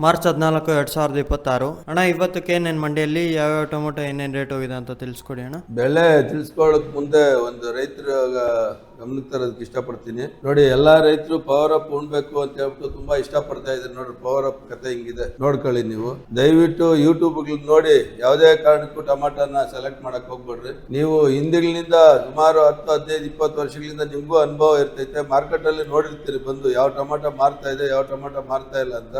March 14, 2026 ಅಣ್ಣ, ಇವತ್ತಕ್ಕೆ ಏನೇನು ಮಂಡಿಯಲ್ಲಿ ಯಾವ್ಯಾವ ಟೊಮೊಟೊ ಏನೇನು ರೇಟ್ ಹೋಗಿದೆ ಅಂತ ತಿಳಿಸ್ಕೊಡಿ ಅಣ್ಣ. ಬೆಳೆ ತಿಳಿಸ್ಕೊಳ್ಳೋಕೆ ಮುಂದೆ ಒಂದು ರೈತರ ಗಮನಕ್ಕೆ ತರೋದಕ್ಕೆ ಇಷ್ಟಪಡ್ತೀನಿ. ನೋಡಿ, ಎಲ್ಲಾ ರೈತರು ಪವರ್ ಅಪ್ ಉಣ್ಬೇಕು ಅಂತ ಹೇಳ್ಬಿಟ್ಟು ತುಂಬಾ ಇಷ್ಟಪಡ್ತಾ ಇದ್ದಾರೆ. ನೋಡ್ರಿ, ಪವರ್ ಅಪ್ ಕತೆ ಹಿಂಗಿದೆ, ನೋಡ್ಕೊಳ್ಳಿ. ನೀವು ದಯವಿಟ್ಟು ಯೂಟ್ಯೂಬ್ ನೋಡಿ ಯಾವುದೇ ಕಾರಣಕ್ಕೂ ಟೊಮಾಟೋನ ಸೆಲೆಕ್ಟ್ ಮಾಡಕ್ ಹೋಗ್ಬೇಡ್ರಿ. ನೀವು ಹಿಂದಿಗಳಿಂದ ಸುಮಾರು 10, 15, 20 ವರ್ಷಗಳಿಂದ ನಿಮ್ಗೂ ಅನುಭವ ಇರ್ತೈತೆ. ಮಾರ್ಕೆಟ್ ಅಲ್ಲಿ ನೋಡಿರ್ತೀರಿ ಬಂದು ಯಾವ ಟೊಮಾಟೊ ಮಾರ್ತಾ ಇದೆ, ಯಾವ ಟೊಮಾಟೊ ಮಾರ್ತಾ ಇಲ್ಲ ಅಂತ.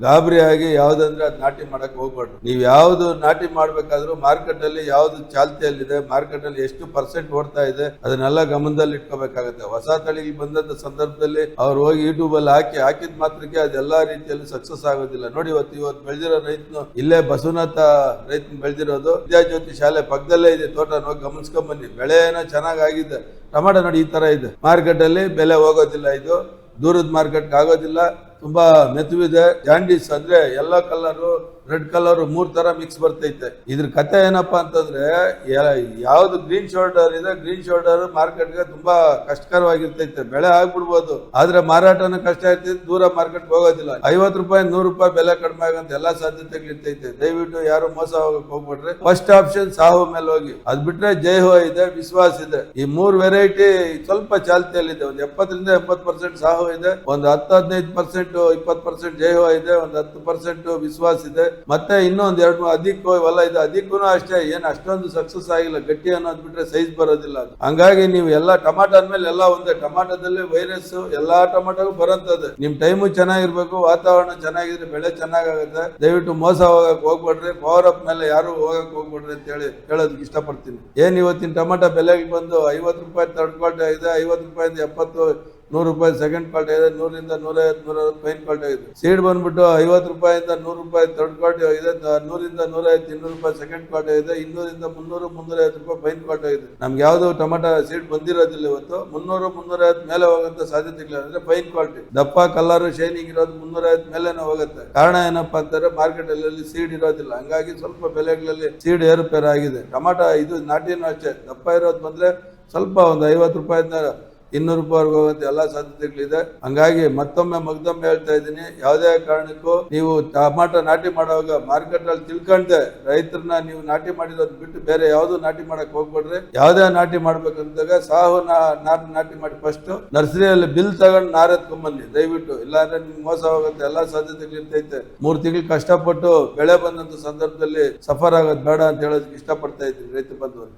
ಗಾಬರಿ ಆಗಿ ಯಾವ್ದಂದ್ರೆ ಅದು ನಾಟಿ ಮಾಡಕ್ ಹೋಗ್ಬೇಡ್ರಿ. ನೀವು ಯಾವ್ದು ನಾಟಿ ಮಾಡ್ಬೇಕಾದ್ರೂ ಮಾರ್ಕೆಟ್ ಅಲ್ಲಿ ಯಾವ್ದು ಚಾಲ್ತಿಯಲ್ಲಿದೆ, ಮಾರ್ಕೆಟ್ ಅಲ್ಲಿ ಎಷ್ಟು ಪರ್ಸೆಂಟ್ ಓಡ್ತಾ ಇದೆ, ಅದನ್ನೆಲ್ಲ ಗಮನದಲ್ಲಿ ಇಟ್ಕೋಬೇಕಾಗತ್ತೆ. ಹೊಸ ತಳಿಗೆ ಬಂದಂತ ಸಂದರ್ಭದಲ್ಲಿ ಅವ್ರು ಹೋಗಿ ಯೂಟ್ಯೂಬ್ ಅಲ್ಲಿ ಹಾಕಿದ ಮಾತ್ರಕ್ಕೆ ಅದೆಲ್ಲಾ ರೀತಿಯಲ್ಲಿ ಸಕ್ಸಸ್ ಆಗೋದಿಲ್ಲ. ನೋಡಿ, ಇವತ್ತು ಬೆಳೆದಿರೋ ರೈತನು ಇಲ್ಲೇ ಬಸವನಾಥ ರೈತನ ಬೆಳೆದಿರೋದು ವಿದ್ಯಾಜ್ಯೋತಿ ಶಾಲೆ ಪಕ್ಕದಲ್ಲೇ ಇದೆ ತೋಟ. ಹೋಗಿ ಗಮನಿಸ್ಕೊಂಡ್ ಬನ್ನಿ. ಬೆಳೆ ಏನೋ ಚೆನ್ನಾಗಿದೆ. ಟೊಮಾಟೊ ನೋಡಿ ಈ ತರ ಇದೆ. ಮಾರ್ಕೆಟ್ ಅಲ್ಲಿ ಬೆಲೆ ಹೋಗೋದಿಲ್ಲ. ಇದು ದೂರದ ಮಾರ್ಕೆಟ್ ಆಗೋದಿಲ್ಲ. ತುಂಬಾ ಮೆತ್ತುವಿದೆ. ಜಾಂಡೀಸ್ ಅಂದ್ರೆ ಎಲ್ಲೋ ಕಲರು, ರೆಡ್ ಕಲರ್ 3 ತರ ಮಿಕ್ಸ್ ಬರ್ತೈತೆ. ಇದ್ರ ಕತೆ ಏನಪ್ಪಾ ಅಂತಂದ್ರೆ, ಯಾವ್ದು ಗ್ರೀನ್ ಶೋಲ್ಡರ್ ಇದೆ, ಗ್ರೀನ್ ಶೋಲ್ಡರ್ ಮಾರ್ಕೆಟ್ಗೆ ತುಂಬಾ ಕಷ್ಟಕರವಾಗಿರ್ತೈತೆ. ಬೆಳೆ ಆಗ್ಬಿಡ್ಬೋದು, ಆದ್ರೆ ಮಾರಾಟನೂ ಕಷ್ಟ ಇರ್ತೈತೆ. ದೂರ ಮಾರ್ಕೆಟ್ ಹೋಗೋದಿಲ್ಲ. 50 ರೂಪಾಯಿ 100 ರೂಪಾಯಿ ಬೆಲೆ ಕಡಿಮೆ ಆಗಂತ ಎಲ್ಲಾ ಸಾಧ್ಯತೆಗಳಿರ್ತೈತೆ. ದಯವಿಟ್ಟು ಯಾರು ಮೋಸ ಹೋಗಕ್ ಹೋಗ್ಬಿಡ್ರಿ. ಫಸ್ಟ್ ಆಪ್ಷನ್ ಸಾಹು ಮೇಲೆ ಹೋಗಿ. ಅದ್ ಬಿಟ್ರೆ ಜೈಹೋ ಇದೆ, ವಿಶ್ವಾಸ್ ಇದೆ. ಈ 3 ವೆರೈಟಿ ಸ್ವಲ್ಪ ಚಾಲ್ತಿಯಲ್ಲಿದೆ. ಒಂದು 70ರಿಂದ 80% ಸಾಹು ಇದೆ, ಒಂದು 10-15%, 20% ಜೈಹೋ ಇದೆ, ಒಂದು 10% ವಿಶ್ವಾಸ್ ಇದೆ. ಮತ್ತೆ ಇನ್ನೊಂದ್ 2-3 ಅಧಿಕ ಹೊಲ ಇದೆ. ಅದಕ್ಕೂ ಅಷ್ಟೇ ಏನ್ ಅಷ್ಟೊಂದು ಸಕ್ಸಸ್ ಆಗಿಲ್ಲ. ಗಟ್ಟಿ ಅನ್ನೋದು ಬಿಟ್ರೆ ಸೈಜ್ ಬರೋದಿಲ್ಲ. ಹಂಗಾಗಿ ನೀವು ಎಲ್ಲಾ ಟೊಮಾಟೊ ಅಂದ್ಮೇಲೆ ಎಲ್ಲ ಒಂದೇ. ಟೊಮಾಟೋದಲ್ಲಿ ವೈರಸ್ ಎಲ್ಲಾ ಟೊಮಾಟೋಗೂ ಬರಂತದ್ದು. ನಿಮ್ ಟೈಮು ಚೆನ್ನಾಗಿರ್ಬೇಕು, ವಾತಾವರಣ ಚೆನ್ನಾಗಿದ್ರೆ ಬೆಳೆ ಚೆನ್ನಾಗಾಗುತ್ತೆ. ದಯವಿಟ್ಟು ಮೋಸ ಹೋಗಕ್ ಹೋಗ್ಬೇಡ್ರಿ. ಪವರ್ ಅಪ್ ಮೇಲೆ ಯಾರು ಹೋಗಕ್ ಹೋಗ್ಬೇಡ್ರಿ ಅಂತ ಹೇಳಿ ಹೇಳೋದಕ್ಕೆ ಇಷ್ಟಪಡ್ತೀನಿ. ಏನ್ ಇವತ್ತಿನ ಟೊಮಾಟೊ ಬೆಲೆಗೆ ಬಂದು 50 ರೂಪಾಯಿ ಥರ್ಡ್ ಕ್ವಾಲಿಟಿ ಇದೆ, 50 ರೂಪಾಯಿಂದ 70, 100 ರೂಪಾಯಿ ಸೆಕೆಂಡ್ ಕ್ವಾಲಿಟಿ ಇದೆ, 100ರಿಂದ 150, 160 ಫೈನ್ ಕ್ವಾಲಿಟಿ ಇದೆ. ಸೀಡ್ ಬಂದ್ಬಿಟ್ಟು 50 ರೂಪಾಯಿಂದ 100 ರೂಪಾಯಿ ಥರ್ಡ್ ಕ್ವಾಲಿಟಿ ಇದೆ, 100ರಿಂದ 150, 200 ರೂಪಾಯಿ ಸೆಕೆಂಡ್ ಕ್ವಾಲಿಟಿ ಇದೆ, 200ರಿಂದ 300, 350 ರೂಪಾಯಿ ಫೈನ್ ಕ್ವಾಲಿಟಿ ಇದೆ. ನಮ್ಗೆ ಯಾವ್ದು ಟೊಮಾಟೊ ಸೀಡ್ ಬಂದಿರೋದಿಲ್ಲ ಇವತ್ತು. 300, 350 ಮೇಲೆ ಹೋಗಂತ ಸಾಧ್ಯತೆಗಳಿಲ್ಲ. ಅಂದ್ರೆ ಫೈನ್ ಕ್ವಾಲಿಟಿ, ದಪ್ಪ ಕಲರ್ ಶೈನಿಂಗ್ ಇರೋದು 350 ಮೇಲೆನೆ ಹೋಗುತ್ತೆ. ಕಾರಣ ಏನಪ್ಪಾ ಅಂತಂದ್ರೆ ಮಾರ್ಕೆಟ್ ಅಲ್ಲಿ ಸೀಡ್ ಇರೋದಿಲ್ಲ. ಹಂಗಾಗಿ ಸ್ವಲ್ಪ ಬೆಲೆಗಳಲ್ಲಿ ಸೀಡ್ ಏರುಪೇರು ಆಗಿದೆ. ಟೊಮಾಟೊ ಇದು ನಾಟಿನೂ ಅಷ್ಟೇ. ದಪ್ಪ ಇರೋದು ಬಂದ್ರೆ ಸ್ವಲ್ಪ ಒಂದು 50 ರೂಪಾಯಿಂದ 200 ರೂಪಾಯಿವರೆಗೂ ಹೋಗುತ್ತೆ. ಎಲ್ಲಾ ಸಾಧ್ಯತೆಗಳಿದೆ. ಹಂಗಾಗಿ ಮತ್ತೊಮ್ಮೆ ಮಗ್ದೊಮ್ಮೆ ಹೇಳ್ತಾ ಇದ್ದೀನಿ, ಯಾವುದೇ ಕಾರಣಕ್ಕೂ ನೀವು ಟೊಮಾಟೊ ನಾಟಿ ಮಾಡುವಾಗ ಮಾರ್ಕೆಟ್ ಅಲ್ಲಿ ತಿಳ್ಕೊಂಡೆ ರೈತರನ್ನ ನೀವು ನಾಟಿ ಮಾಡಿರೋದು ಬಿಟ್ಟು ಬೇರೆ ಯಾವ್ದು ನಾಟಿ ಮಾಡಕ್ ಹೋಗ್ಬೇಡ್ರಿ. ಯಾವ್ದೇ ನಾಟಿ ಮಾಡ್ಬೇಕಂದಾಗ ಸಾಹು ನಾಟಿ ಮಾಡಿ ಫಸ್ಟ್ ನರ್ಸರಿಯಲ್ಲಿ ಬಿಲ್ ತಗೊಂಡು ನಾರ್ ಎತ್ಕೊಂಡ್ಬನ್ನಿ ದಯವಿಟ್ಟು. ಇಲ್ಲಾಂದ್ರೆ ನಿಮ್ಗೆ ಮೋಸ ಹೋಗುತ್ತೆ. ಎಲ್ಲಾ ಸಾಧ್ಯತೆಗಳು ಇರ್ತೈತೆ. 3 ತಿಂಗಳು ಕಷ್ಟಪಟ್ಟು ಬೆಳೆ ಬಂದಂತ ಸಂದರ್ಭದಲ್ಲಿ ಸಫರ್ ಆಗೋದು ಬೇಡ ಅಂತ ಹೇಳೋದಕ್ಕೆ ಇಷ್ಟಪಡ್ತಾ ಇದ್ದೀನಿ ರೈತ ಬಂಧುವರು.